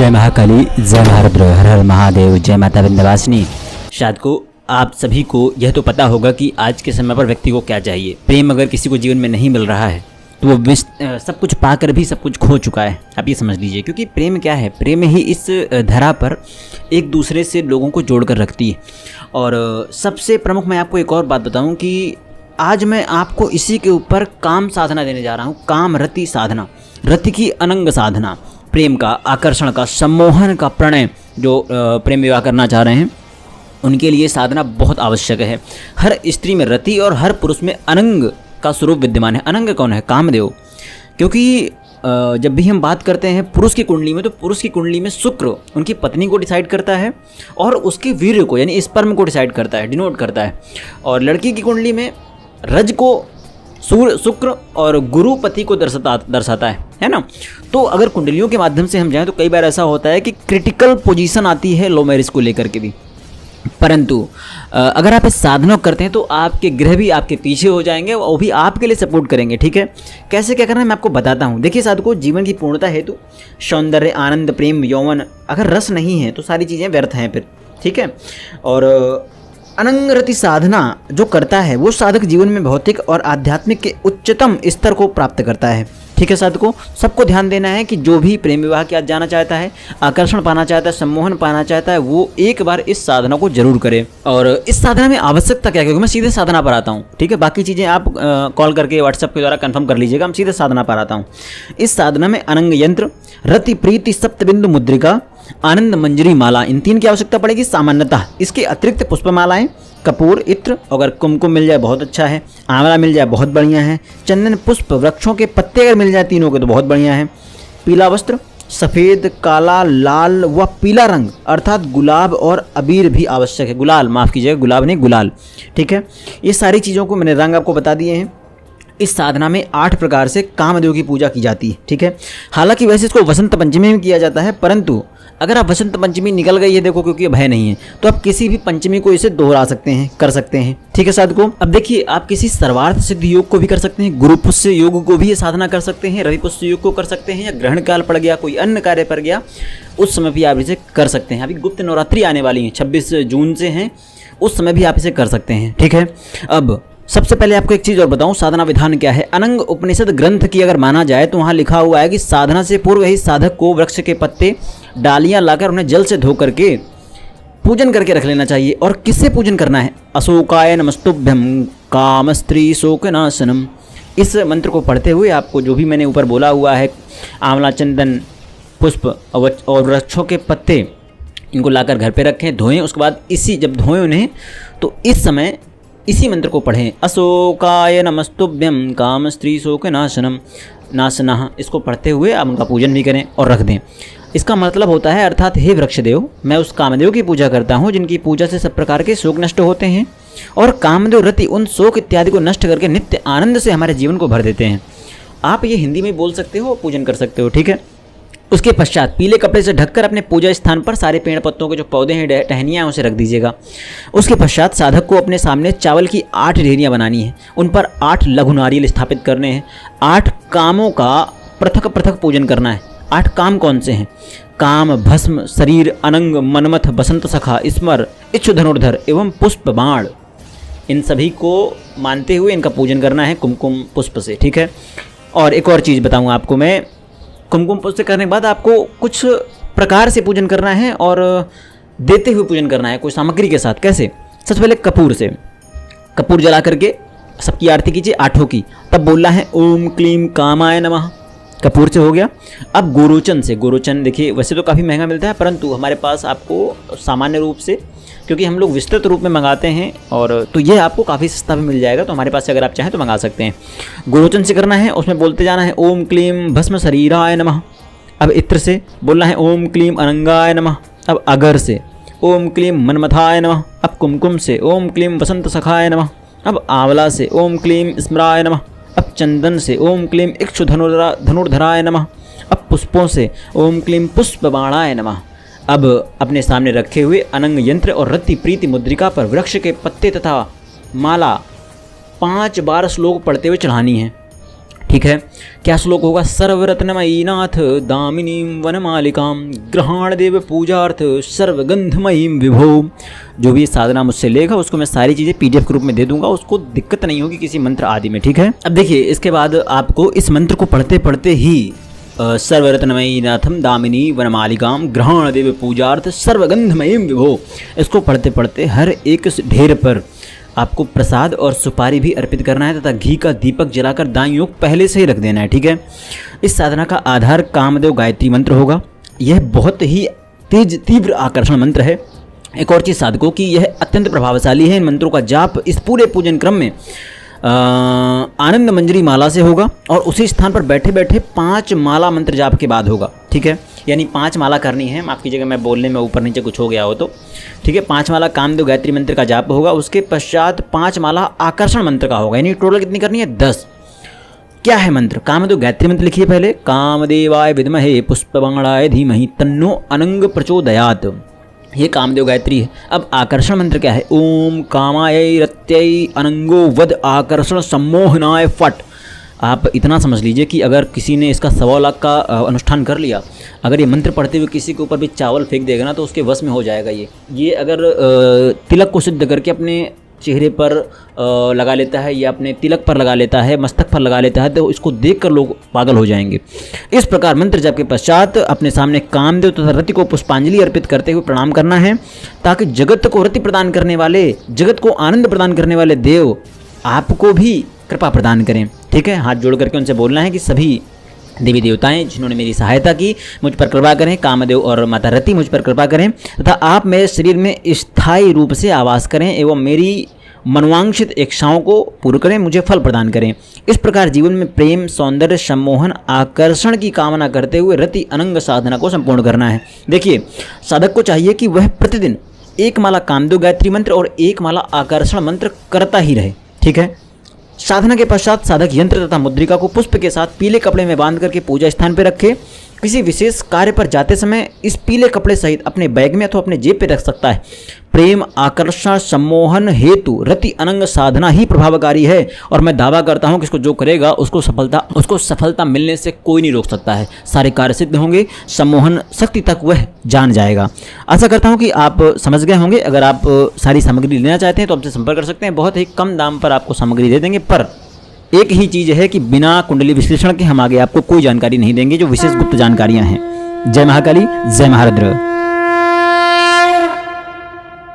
जय महाकाली, जय महारुद्र, हर हर महादेव, जय माता विंध्यवासिनी। शायद को आप सभी को यह तो पता होगा कि आज के समय पर व्यक्ति को क्या चाहिए। प्रेम अगर किसी को जीवन में नहीं मिल रहा है तो वो सब कुछ पाकर भी सब कुछ खो चुका है, आप ये समझ लीजिए। क्योंकि प्रेम क्या है, प्रेम ही इस धरा पर एक दूसरे से लोगों को जोड़ कर रखती है। और सबसे प्रमुख मैं आपको एक और बात बताऊं कि आज मैं आपको इसी के ऊपर काम साधना देने जा रहा हूं। काम रति साधना, रति की अनंग साधना, प्रेम का, आकर्षण का, सम्मोहन का, प्रणय। जो प्रेम विवाह करना चाह रहे हैं उनके लिए साधना बहुत आवश्यक है। हर स्त्री में रति और हर पुरुष में अनंग का स्वरूप विद्यमान है। अनंग कौन है? कामदेव। क्योंकि जब भी हम बात करते हैं पुरुष की कुंडली में, तो पुरुष की कुंडली में शुक्र उनकी पत्नी को डिसाइड करता है और उसके वीर्य को यानी स्पर्म को डिसाइड करता है, डिनोट करता है। और लड़की की कुंडली में रज को शुक्र और गुरु पति को दर्शाता है ना। तो अगर कुंडलियों के माध्यम से हम जाएं तो कई बार ऐसा होता है कि क्रिटिकल पोजीशन आती है लव मैरिज को लेकर के भी। परंतु अगर आप इस साधना करते हैं तो आपके ग्रह भी आपके पीछे हो जाएंगे और वो भी आपके लिए सपोर्ट करेंगे। ठीक है, कैसे क्या करना है मैं आपको बताता हूँ। देखिए साधकों, जीवन की पूर्णता हेतु सौंदर्य, आनंद, प्रेम, यौवन, अगर रस नहीं है तो सारी चीज़ें व्यर्थ हैं फिर। ठीक है, और अनंग रति साधना जो करता है वो साधक जीवन में भौतिक और आध्यात्मिक के उच्चतम स्तर को प्राप्त करता है। ठीक है साधकों, सबको ध्यान देना है कि जो भी प्रेम विवाह किया जाना चाहता है, आकर्षण पाना चाहता है, सम्मोहन पाना चाहता है, वो एक बार इस साधना को जरूर करे। और इस साधना में आवश्यकता क्या है, क्योंकि मैं सीधे साधना पर आता हूँ। ठीक है, बाकी चीज़ें आप कॉल करके व्हाट्सएप के द्वारा कंफर्म कर लीजिएगा, हम सीधे साधना पर आता हूँ। इस साधना में अनंग यंत्र, रति, प्रीति, सप्तबिंदु मुद्रिका, आनंद मंजरी माला, इन तीन की आवश्यकता पड़ेगी सामान्यतः। इसके अतिरिक्त पुष्पमालाएं, कपूर, इत्र, अगर कुमकुम मिल जाए बहुत अच्छा है, आंवला मिल जाए बहुत बढ़िया है, चंदन, पुष्प, वृक्षों के पत्ते अगर मिल जाए तीनों के तो बहुत बढ़िया है। पीला वस्त्र, सफ़ेद, काला, लाल व पीला रंग अर्थात गुलाब और अबीर भी आवश्यक है। गुलाल, माफ़ कीजिएगा, गुलाब नहीं गुलाल। ठीक है, ये सारी चीज़ों को मैंने रंग आपको बता दिए हैं। इस साधना में 8 प्रकार से कामदेव की पूजा की जाती है। ठीक है, हालांकि वैसे इसको वसंत पंचमी में किया जाता है, परंतु अगर आप वसंत पंचमी निकल गई है, देखो क्योंकि भय नहीं है, तो आप किसी भी पंचमी को इसे दोहरा सकते हैं, कर सकते हैं। ठीक है साधकों, अब देखिए आप किसी सर्वार्थ सिद्ध योग को भी कर सकते हैं, गुरु पुष्य योग को भी ये साधना कर सकते हैं, रवि पुष्य योग को कर सकते हैं, या ग्रहण काल पड़ गया, कोई अन्य कार्य पड़ गया, उस समय भी आप इसे कर सकते हैं। अभी गुप्त नवरात्रि आने वाली है, 26 जून से हैं, उस समय भी आप इसे कर सकते हैं। ठीक है, अब सबसे पहले आपको एक चीज़ और बताऊं, साधना विधान क्या है। अनंग उपनिषद ग्रंथ की अगर माना जाए तो वहाँ लिखा हुआ है कि साधना से पूर्व ही साधक को वृक्ष के पत्ते, डालियाँ लाकर उन्हें जल से धो करके पूजन करके रख लेना चाहिए। और किससे पूजन करना है? अशोकाय नमस्तुभ्यम काम स्त्री शोकनाशनम। इस मंत्र को पढ़ते हुए आपको जो भी मैंने ऊपर बोला हुआ है, आंवला, चंदन, पुष्प और वृक्षों के पत्ते, इनको लाकर घर पे रखें, धोएं। उसके बाद जब धोएं उन्हें तो इस समय इसी मंत्र को पढ़ें, अशोकाय नमस्तुभ्यम काम स्त्री शोक नाशनः। इसको पढ़ते हुए आप उनका पूजन भी करें और रख दें। इसका मतलब होता है, अर्थात हे वृक्षदेव, मैं उस कामदेव की पूजा करता हूँ जिनकी पूजा से सब प्रकार के शोक नष्ट होते हैं, और कामदेव रति उन शोक इत्यादि को नष्ट करके नित्य आनंद से हमारे जीवन को भर देते हैं। आप ये हिंदी में बोल सकते हो, पूजन कर सकते हो। ठीक है, उसके पश्चात पीले कपड़े से ढककर अपने पूजा स्थान पर सारे पेड़ पत्तों के जो पौधे हैं, टहनियाँ, उसे रख दीजिएगा। उसके पश्चात साधक को अपने सामने चावल की 8 ढेरियाँ बनानी है, उन पर 8 लघु नारियल स्थापित करने हैं। 8 कामों का पृथक पृथक पूजन करना है। 8 काम कौन से हैं? काम, भस्म, शरीर, अनंग, मनमथ, बसंत सखा, स्मर, इच्छु धनुर्धर एवं पुष्प बाण, इन सभी को मानते हुए इनका पूजन करना है कुमकुम पुष्प से। ठीक है, और एक और चीज़ बताऊँ आपको मैं, कुमकुम पुष्प करने के बाद आपको कुछ प्रकार से पूजन करना है और देते हुए पूजन करना है, कोई सामग्री के साथ। कैसे? सबसे पहले कपूर से, कपूर जला करके सबकी आरती कीजिए 8 की, तब बोलना है ओम क्लीम कामाय नमः। कपूर से हो गया। अब गोरोचन से, गोरोचन देखिए वैसे तो काफ़ी महंगा मिलता है, परंतु हमारे पास आपको सामान्य रूप से, क्योंकि हम लोग विस्तृत रूप में मंगाते हैं, और तो ये आपको काफ़ी सस्ता भी मिल जाएगा, तो हमारे पास से अगर आप चाहें तो मंगा सकते हैं। गोरोचन से करना है, उसमें बोलते जाना है ओम क्लीम भस्म शरीराय नमः। अब इत्र से बोलना है ओम क्लीम अनंगाय नमः। अब अगर से ओम क्लीम मनमथाय नमः। अब कुमकुम से ओम क्लीम वसंत सखाय नमः। अब आंवला से ओम क्लीम स्मराय नमः। अब चंदन से ओम क्लीम इक्षु धनुर्धराय नमः। अब पुष्पों से ओम क्लीम पुष्पबाणाय नमः। अब अपने सामने रखे हुए अनंग यंत्र और रति प्रीति मुद्रिका पर वृक्ष के पत्ते तथा माला 5 बार श्लोक पढ़ते हुए चढ़ानी है। ठीक है, क्या श्लोक होगा? सर्वरत्नमयी नाथ दामिनीं वनमालिकां ग्रहाण देव पूजार्थ सर्वगंधमयीं विभो। जो भी साधना मुझसे लेगा उसको मैं सारी चीज़ें PDF के रूप में दे दूंगा, उसको दिक्कत नहीं होगी किसी मंत्र आदि में। ठीक है, अब देखिए इसके बाद आपको इस मंत्र को पढ़ते पढ़ते ही सर्वरत्नमयी नाथम दामिनी वनमालिकां ग्रहाण देव पूजार्थ सर्वगंधमयीं विभो, इसको पढ़ते पढ़ते हर एक ढेर पर आपको प्रसाद और सुपारी भी अर्पित करना है तथा घी का दीपक जलाकर दाईं ओर पहले से ही रख देना है। ठीक है, इस साधना का आधार कामदेव गायत्री मंत्र होगा। यह बहुत ही तेज तीव्र आकर्षण मंत्र है। एक और चीज़ साधकों की, यह अत्यंत प्रभावशाली है। इन मंत्रों का जाप इस पूरे पूजन क्रम में आनंद मंजरी माला से होगा और उसी स्थान पर बैठे बैठे 5 माला मंत्र जाप के बाद होगा। ठीक है, यानी 5 माला करनी है। माफ़ कीजिएगा मैं बोलने में ऊपर नीचे कुछ हो गया हो तो। ठीक है, 5 माला कामदेव गायत्री मंत्र का जाप होगा, उसके पश्चात 5 माला आकर्षण मंत्र का होगा। यानी टोटल कितनी करनी है? 10। क्या है मंत्र? कामदेव गायत्री मंत्र लिखिए पहले। कामदेवाय विद्महे पुष्पबाणाय धीमहि तन्नो अनंग प्रचोदयात्, ये कामदेव गायत्री है। अब आकर्षण मंत्र क्या है? ओम कामाय रत्यै अनंगो वद आकर्षण सम्मोहनाय फट। आप इतना समझ लीजिए कि अगर किसी ने इसका 1.25 लाख का अनुष्ठान कर लिया, अगर ये मंत्र पढ़ते हुए किसी के ऊपर भी चावल फेंक देगा ना तो उसके वश में हो जाएगा। ये अगर तिलक को सिद्ध करके अपने चेहरे पर लगा लेता है या अपने तिलक पर लगा लेता है, मस्तक पर लगा लेता है, तो इसको देखकर लोग पागल हो जाएंगे। इस प्रकार मंत्र जप के पश्चात अपने सामने कामदेव तथा रति को पुष्पांजलि अर्पित करते हुए प्रणाम करना है, ताकि जगत को रति प्रदान करने वाले, जगत को आनंद प्रदान करने वाले देव आपको भी कृपा प्रदान करें। ठीक है, हाथ जोड़ करके उनसे बोलना है कि सभी देवी देवताएं जिन्होंने मेरी सहायता की मुझ पर कृपा करें, कामदेव और माता रति मुझ पर कृपा करें तथा आप मेरे शरीर में स्थायी रूप से आवास करें एवं मेरी मनोवांछित इच्छाओं को पूर्ण करें, मुझे फल प्रदान करें। इस प्रकार जीवन में प्रेम, सौंदर्य, सम्मोहन, आकर्षण की कामना करते हुए रति अनंग साधना को संपूर्ण करना है। देखिए, साधक को चाहिए कि वह प्रतिदिन 1 माला कामदेव गायत्री मंत्र और 1 माला आकर्षण मंत्र करता ही रहे। ठीक है, साधना के पश्चात साधक यंत्र तथा मुद्रिका को पुष्प के साथ पीले कपड़े में बांध करके पूजा स्थान पर रखे। किसी विशेष कार्य पर जाते समय इस पीले कपड़े सहित अपने बैग में अथवा अपने जेब पे रख सकता है। प्रेम, आकर्षण, सम्मोहन हेतु रति अनंग साधना ही प्रभावकारी है और मैं दावा करता हूं कि इसको जो करेगा उसको सफलता मिलने से कोई नहीं रोक सकता है। सारे कार्य सिद्ध होंगे, सम्मोहन शक्ति तक वह जान जाएगा। आशा करता हूं कि आप समझ गए होंगे। अगर आप सारी सामग्री लेना चाहते हैं तो हमसे संपर्क कर सकते हैं। बहुत ही कम दाम पर आपको सामग्री दे देंगे, पर एक ही चीज़ है कि बिना कुंडली विश्लेषण के हम आगे आपको कोई जानकारी नहीं देंगे, जो विशेष गुप्त जानकारियां हैं। जय महाकाली, जय महारुद्र।